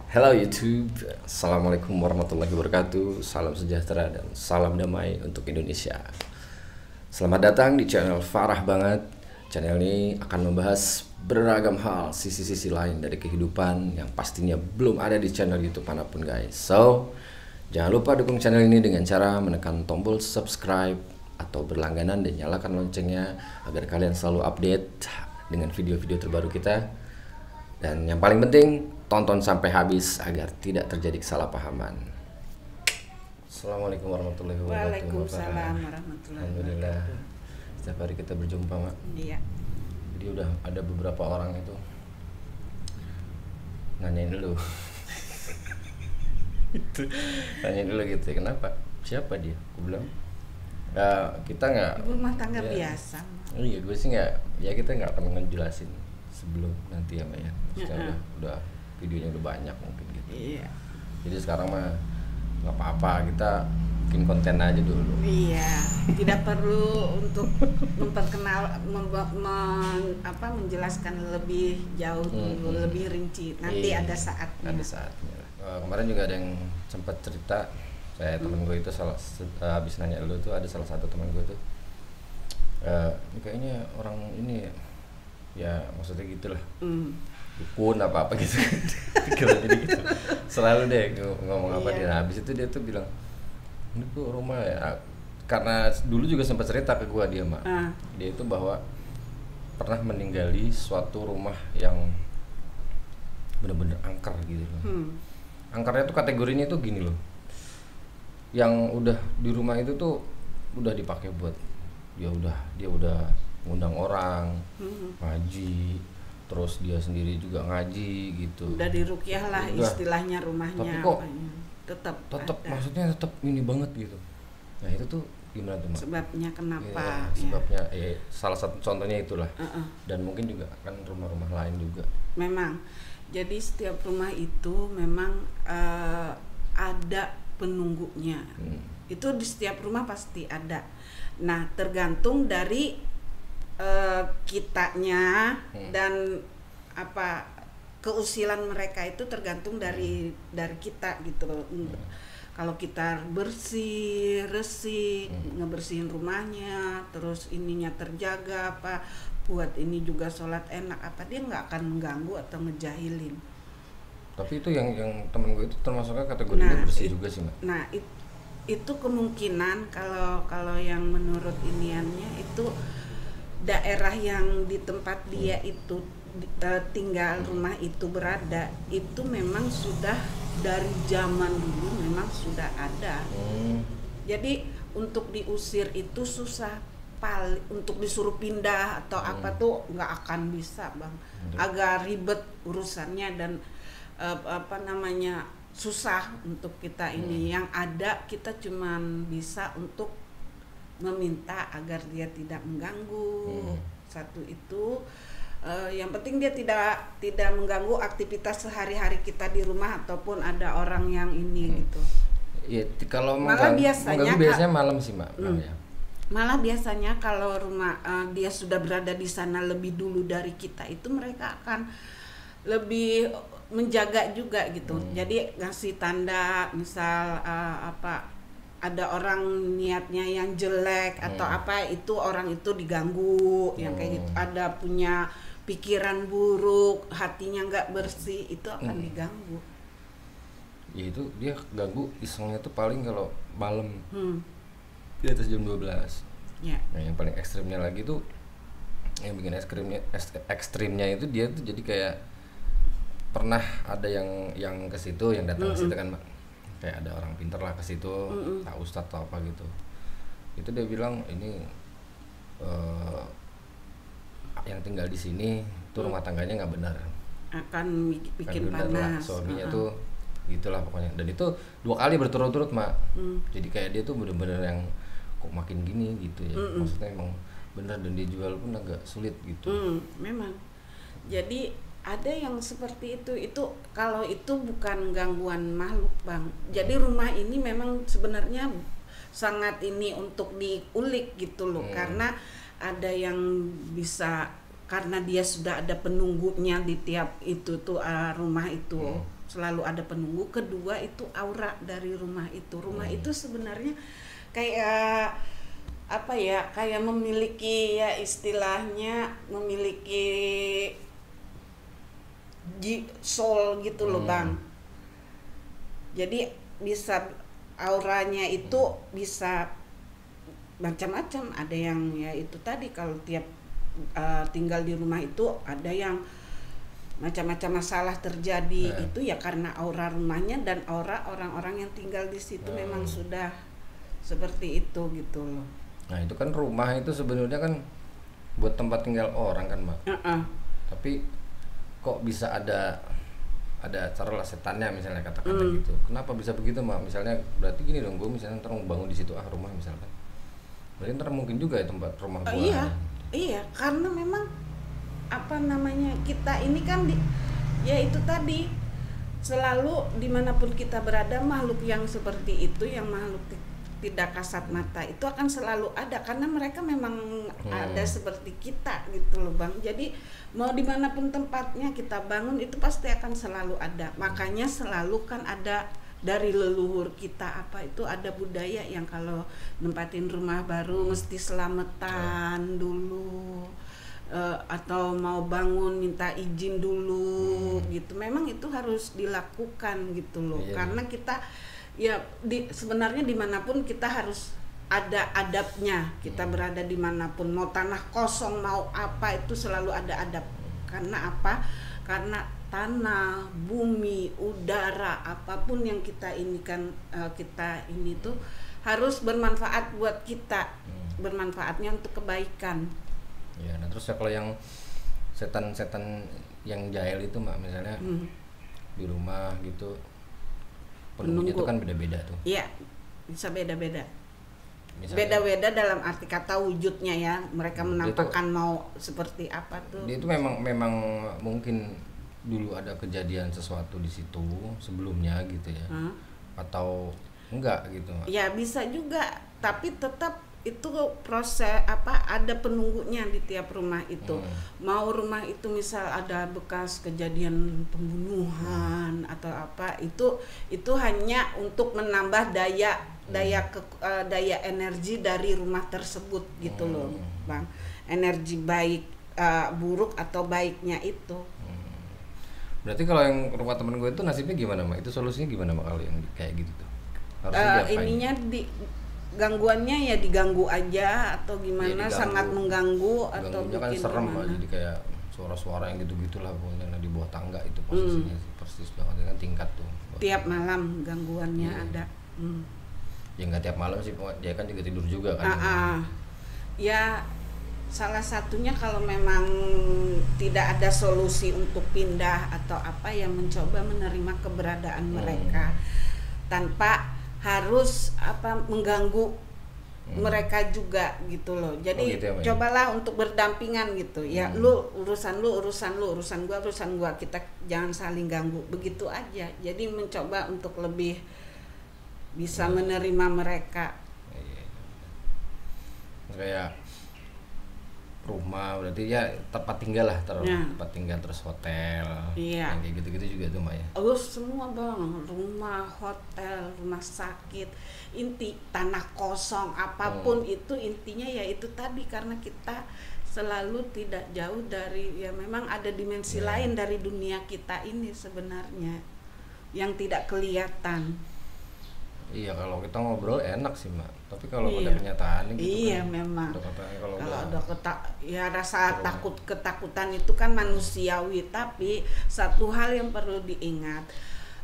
Hello YouTube, Assalamualaikum warahmatullahi wabarakatuh. Salam sejahtera dan salam damai untuk Indonesia. Selamat datang di channel Farah Banget. Channel ini akan membahas beragam hal, sisi-sisi lain dari kehidupan yang pastinya belum ada di channel YouTube manapun guys. So, jangan lupa dukung channel ini dengan cara menekan tombol subscribe atau berlangganan dan nyalakan loncengnya agar kalian selalu update dengan video-video terbaru kita. Dan yang paling penting, tonton sampai habis agar tidak terjadi kesalahpahaman. Assalamualaikum warahmatullahi wabarakatuh. Waalaikumsalam warahmatullahi Alhamdulillah. wabarakatuh. Setiap hari kita berjumpa, Mak. Iya. Jadi udah ada beberapa orang itu nanyain dulu. Itu nanyain dulu gitu, kenapa? Siapa dia? Aku bilang, kita nggak. Ibu rumah tangga ya, biasa. Iya, gue sih nggak. Ya kita nggak akan ngejelasin sebelum nanti ya, Mbak ya. Maksudnya udah videonya udah banyak mungkin gitu. Iya. Jadi sekarang mah nggak apa-apa, kita bikin konten aja dulu. Iya. Tidak perlu untuk memperkenal, menjelaskan lebih jauh dulu, lebih rinci. Nanti Iya, ada saatnya. ada saatnya. Kemarin juga ada yang sempat cerita, saya temen gue itu habis nanya lu tuh, ada salah satu teman gue tuh, ini kayaknya orang ini ya maksudnya gitulah, dukun apa gitu. Pikiran jadi gitu selalu deh ngomong apa. Iya. Dia nah, habis itu dia tuh bilang, ini tuh rumah ya, karena dulu juga sempat cerita ke gua dia Mak. Dia itu bahwa pernah meninggali suatu rumah yang bener-bener angker gitu loh. Angkernya tuh kategorinya tuh gini loh, yang udah di rumah itu tuh udah dipakai buat dia udah ngundang orang ngaji, terus dia sendiri juga ngaji gitu. Udah diruqyah lah Udah. istilahnya rumahnya. Tapi kok tetap ada. maksudnya tetap ini banget gitu. Nah itu tuh gimana tuh Mak? Sebabnya kenapa? Ya, sebabnya salah satu contohnya itulah. Dan mungkin juga kan rumah-rumah lain juga. Memang. Jadi setiap rumah itu memang ada penunggunya. Itu di setiap rumah pasti ada. Nah, tergantung dari kitanya dan keusilan mereka itu tergantung dari kita gitu. Kalau kita bersih, resik, ngebersihin rumahnya, terus ininya terjaga buat ini juga sholat enak dia nggak akan mengganggu atau ngejahilin. Tapi itu yang temen gue itu termasuknya kategorinya bersih juga sih Mbak. Nah itu kemungkinan kalau yang menurut iniannya itu daerah yang di tempat dia itu tinggal, rumah itu berada, itu memang sudah dari zaman dulu memang sudah ada. Jadi untuk diusir itu susah, untuk disuruh pindah atau apa tuh nggak akan bisa Bang. Agak ribet urusannya dan susah untuk kita ini. Yang ada kita cuman bisa untuk meminta agar dia tidak mengganggu. Satu itu yang penting dia tidak mengganggu aktivitas sehari-hari kita di rumah ataupun ada orang yang ini gitu. Iya, kalau malah biasanya malam sih Mbak. Malah biasanya kalau rumah dia sudah berada di sana lebih dulu dari kita, itu mereka akan lebih menjaga juga gitu. Jadi ngasih tanda misal ada orang niatnya yang jelek atau itu orang itu diganggu, yang kayak gitu. Ada punya pikiran buruk, hatinya nggak bersih, itu akan diganggu. Ya itu dia ganggu isengnya tuh paling kalau malam di atas jam 12. Ya. Nah yang paling ekstrimnya lagi tuh, yang bikin ekstrimnya itu dia tuh jadi kayak pernah ada yang ke situ, yang datang ke situ kan Mbak. Kayak ada orang pinter lah ke situ, tak ustadz atau apa gitu. Itu dia bilang ini yang tinggal di sini tuh rumah tangganya nggak benar. Akan bikin panas. Suaminya tuh gitulah pokoknya. Dan itu 2 kali berturut-turut Mak. Jadi kayak dia tuh bener-bener yang kok makin gini gitu ya. Maksudnya emang bener, dan dia jual pun agak sulit gitu. Memang. Jadi ada yang seperti itu kalau itu bukan gangguan makhluk Bang. Jadi rumah ini memang sebenarnya sangat ini untuk diulik gitu loh. Karena ada yang bisa karena dia sudah ada penunggunya di tiap itu tuh rumah itu selalu ada penunggu. Kedua itu aura dari rumah itu. Rumah itu sebenarnya kayak apa ya, kayak memiliki ya istilahnya memiliki soul gitu loh Bang. Jadi bisa auranya itu bisa macam-macam. Ada yang ya itu tadi kalau tiap tinggal di rumah itu ada yang macam-macam masalah terjadi itu ya karena aura rumahnya dan aura orang-orang yang tinggal di situ memang sudah seperti itu gitu loh. Nah itu kan rumah itu sebenarnya kan buat tempat tinggal orang kan Mbak. Tapi kok bisa ada cara lah setannya misalnya katakanlah gitu. Kenapa bisa begitu Mbak? Misalnya berarti gini dong, gue misalnya ntar mau bangun di situ rumah misalkan. Berarti ntar mungkin juga ya tempat rumah gue. Iya, karena memang apa namanya kita ini kan ya itu tadi selalu dimanapun kita berada makhluk yang seperti itu, yang makhluk tidak kasat mata itu akan selalu ada karena mereka memang ada seperti kita gitu loh Bang. Jadi mau dimanapun tempatnya kita bangun itu pasti akan selalu ada. Makanya selalu kan ada dari leluhur kita apa itu ada budaya yang kalau nempatin rumah baru mesti selamatan dulu. Atau mau bangun minta izin dulu gitu. Memang itu harus dilakukan gitu loh. Karena kita ya sebenarnya dimanapun kita harus ada adabnya. Kita berada dimanapun, mau tanah kosong mau apa itu selalu ada adab. Karena apa? Karena tanah, bumi, udara, apapun yang kita ini kan kita ini tuh harus bermanfaat buat kita. Bermanfaatnya untuk kebaikan. Ya, nah terus ya kalau yang setan-setan yang jahil itu Mbak misalnya di rumah gitu penunggunya itu kan beda-beda tuh. Iya, bisa beda-beda. Beda-beda dalam arti kata wujudnya ya. Mereka menampakkan mau seperti apa tuh. Dia itu memang mungkin dulu ada kejadian sesuatu di situ sebelumnya gitu ya. Atau enggak gitu. Ya bisa juga, tapi tetap itu proses ada penunggunya di tiap rumah itu. Mau rumah itu misal ada bekas kejadian pembunuhan atau apa itu hanya untuk menambah daya energi dari rumah tersebut gitu loh Bang. Energi baik buruk atau baiknya itu. Berarti kalau yang rumah temen gue itu nasibnya gimana Mak? Itu solusinya gimana Mak kalau yang kayak gitu tuh? Harusnya ininya gangguannya ya diganggu aja atau gimana, sangat mengganggu atau bikin kan serem Pak, jadi kayak suara-suara yang gitu-gitulah pokoknya di bawah tangga itu posisinya persis banget kan tingkat tuh. Tiap malam gangguannya ada. Ya nggak tiap malam sih, dia kan juga tidur juga kan. Ya salah satunya kalau memang tidak ada solusi untuk pindah atau apa ya mencoba menerima keberadaan mereka tanpa harus mengganggu mereka juga gitu loh. Jadi gitu ya, cobalah untuk berdampingan gitu ya. Lu urusan gua, kita jangan saling ganggu begitu aja. Jadi mencoba untuk lebih bisa menerima mereka. Kayak rumah berarti ya tempat tinggal lah, tempat tinggal terus hotel, yang kayak gitu-gitu juga tuh Mbak ya. Semua Bang, rumah, hotel, rumah sakit, inti tanah kosong apapun itu intinya ya itu tadi karena kita selalu tidak jauh dari ya memang ada dimensi lain dari dunia kita ini sebenarnya yang tidak kelihatan. Iya kalau kita ngobrol enak sih Mbak, tapi kalau udah kenyataannya gitu kan memang kalau ada rasa ketakutan itu kan manusiawi, tapi satu hal yang perlu diingat,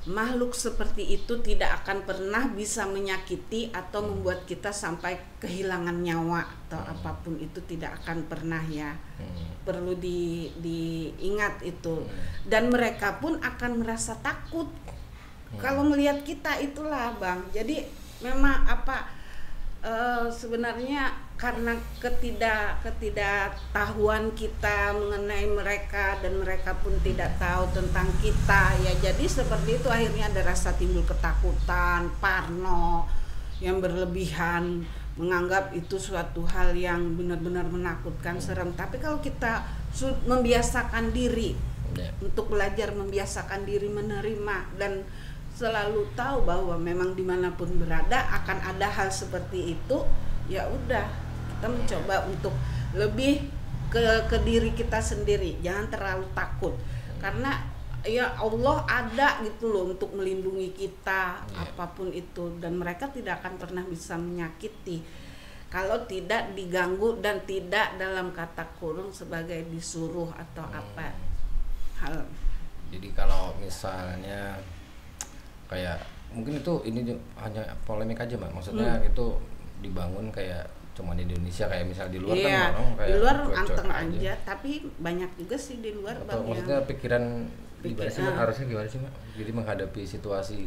makhluk seperti itu tidak akan pernah bisa menyakiti atau membuat kita sampai kehilangan nyawa atau apapun itu tidak akan pernah ya. Perlu diingat itu. Dan mereka pun akan merasa takut kalau melihat kita, itulah Bang. Jadi memang sebenarnya karena ketidaktahuan kita mengenai mereka dan mereka pun tidak tahu tentang kita ya, jadi seperti itu akhirnya ada rasa timbul ketakutan, parno yang berlebihan, menganggap itu suatu hal yang benar-benar menakutkan, serem. Tapi kalau kita membiasakan diri Ya. untuk belajar, membiasakan diri menerima, dan selalu tahu bahwa memang dimanapun berada akan ada hal seperti itu. Ya udah, kita mencoba untuk lebih ke diri kita sendiri, jangan terlalu takut, karena ya Allah ada gitu loh untuk melindungi kita apapun itu, dan mereka tidak akan pernah bisa menyakiti kalau tidak diganggu dan tidak dalam kata kurung sebagai disuruh atau apa hal. Jadi kalau misalnya kayak mungkin itu ini hanya polemik aja Mbak, maksudnya itu dibangun kayak cuma di Indonesia, kayak misal di luar Iya, kan orang kayak di luar cuek-cuek anteng aja, tapi banyak juga sih di luar atau Bang, maksudnya yang pikiran gimana sih Mbak? Ah. Harusnya gimana sih Mbak? Jadi menghadapi situasi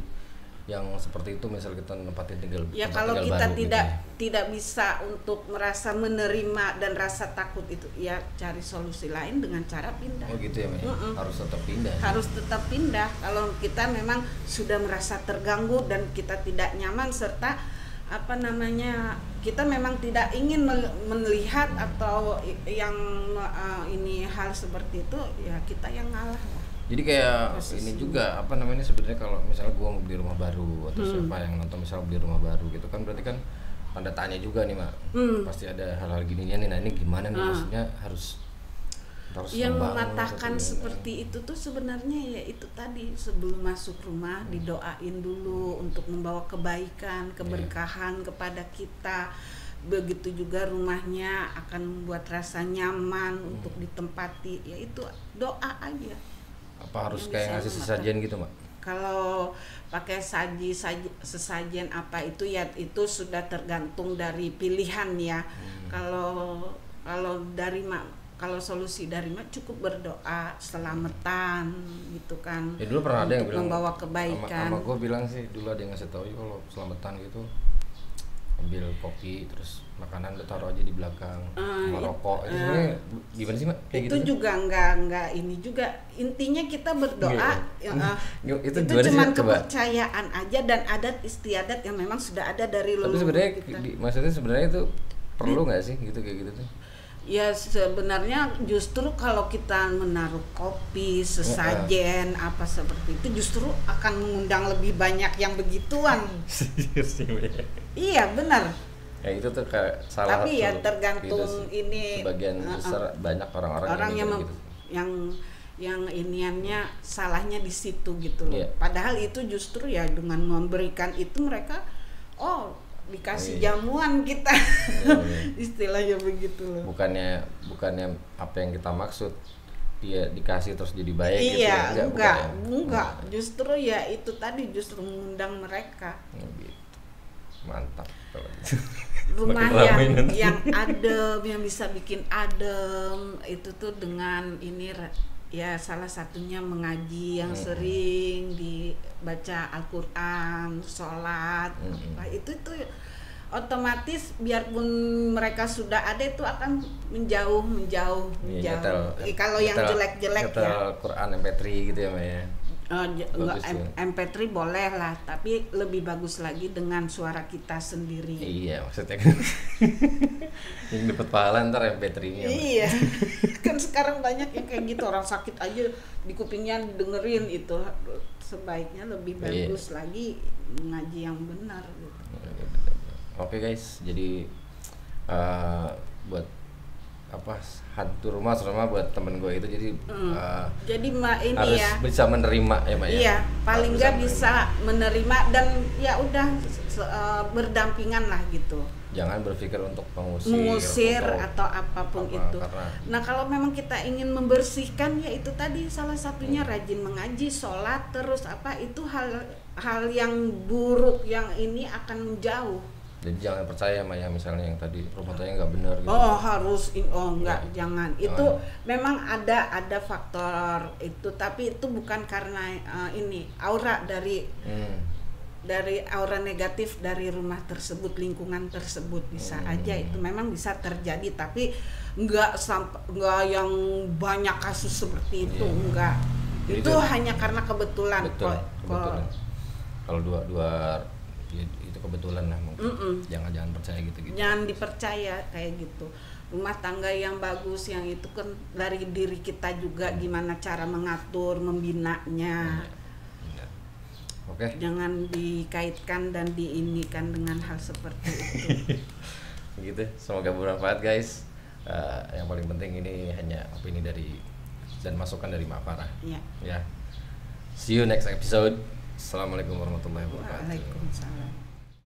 yang seperti itu, misal kita nempatin ya tempat kalau tinggal kita baru tidak gitu. tidak bisa untuk merasa menerima dan rasa takut itu, ya cari solusi lain dengan cara pindah. Oh gitu ya Mbak? Harus tetap pindah. Harus tetap pindah kalau kita memang sudah merasa terganggu dan kita tidak nyaman, serta apa namanya, kita memang tidak ingin melihat atau yang ini hal seperti itu, ya kita yang ngalah lah. Jadi kayak Proses ini juga apa namanya, sebenarnya kalau misalnya gua mau beli rumah baru atau siapa yang nonton misalnya beli rumah baru gitu kan, berarti kan tanda tanya juga nih Mak. Pasti ada hal-hal gininya nih. Nah ini gimana nih, maksudnya harus Yang membangun mengatakan atau gimana? seperti itu tuh sebenarnya ya itu tadi, sebelum masuk rumah didoain dulu untuk membawa kebaikan, keberkahan kepada kita. Begitu juga rumahnya akan membuat rasa nyaman untuk ditempati, yaitu doa aja. Apa harus Yang kayak bisa ngasih memata- sesajen gitu Mbak? Kalau pakai sesajen apa itu, ya itu sudah tergantung dari pilihan ya. Kalau dari kalau solusi dari cukup berdoa selamatan gitu kan. Ya dulu pernah ada yang untuk bilang membawa kebaikan. sama gue bilang sih, dulu ada yang ngasih tahu kalau selamatan gitu ambil kopi terus makanan lu taruh aja di belakang sama rokok. Itu sebenarnya gimana sih Mbak? Kayak Itu gitu tuh? juga enggak ini juga, intinya kita berdoa Itu itu gimana sih, cuman Mbak? Coba. kepercayaan aja dan adat istiadat yang memang sudah ada dari Tapi leluhur sebenarnya kita. maksudnya sebenarnya itu perlu nggak sih gitu kayak gitu tuh? Ya sebenarnya justru kalau kita menaruh kopi, sesajen apa seperti itu justru akan mengundang lebih banyak yang begituan. Serius sih Mbak? Iya benar. Ya itu tuh kayak salah Tapi ya satu tergantung gitu sih. ini Sebagian besar banyak orang-orang yang gitu. yang iniannya salahnya di situ gitu loh. Iya. Padahal itu justru ya dengan memberikan itu mereka dikasih jamuan kita. Istilahnya begitu loh. Bukannya apa yang kita maksud dia dikasih terus jadi baik gitu Iya, ya? enggak. Justru ya itu tadi, justru mengundang mereka. Gitu. Mantap kalau gitu. Rumah Makin ramai nanti. yang adem, yang bisa bikin adem itu tuh dengan ini ya salah satunya mengaji yang sering dibaca Al-Qur'an, sholat, itu otomatis biarpun mereka sudah ada itu akan menjauh. Kalau yang jelek-jelek ya. Quran MP3 gitu ya Mbak ya. Enggak, Bagus ya. MP3 boleh lah, tapi lebih bagus lagi dengan suara kita sendiri. Iya maksudnya kan yang dapat pahala ntar MP3-nya. Iya. Kan sekarang banyak yang kayak gitu, orang sakit aja di kupingnya dengerin itu. Sebaiknya lebih bagus lagi ngaji yang benar gitu. Oke guys, jadi buat hantu rumah serama buat temen gue itu, jadi Jadi Mbak ini harus ya. bisa menerima ya Mbak ya. Iya, paling Harus nggak bisa menerima dan ya udah berdampingan lah gitu. Jangan berpikir untuk mengusir atau apapun itu. Karena Nah kalau memang kita ingin membersihkan, ya itu tadi salah satunya rajin mengaji, sholat terus itu hal yang buruk yang ini akan menjauh. jadi jangan percaya Mbak ya, misalnya yang tadi rumah tangga nggak benar gitu. Enggak, jangan. Itu memang ada faktor itu, tapi itu bukan karena ini aura dari aura negatif dari rumah tersebut, lingkungan tersebut bisa aja itu memang bisa terjadi, tapi enggak yang banyak kasus seperti itu, enggak. Jadi Itu hanya karena kebetulan. Kebetulan. Kalau dua ya, itu kebetulan lah mungkin. Jangan percaya gitu. Jangan dipercaya kayak gitu. rumah tangga yang bagus, yang itu kan dari diri kita juga gimana cara mengatur, membinanya. Oke. Jangan dikaitkan dan diinikan dengan hal seperti itu. Gitu. Semoga bermanfaat guys. Yang paling penting ini hanya opini dari dan masukan dari Mak Farah. Ya. Ya. See you next episode. Assalamualaikum warahmatullahi wabarakatuh. Waalaikumsalam.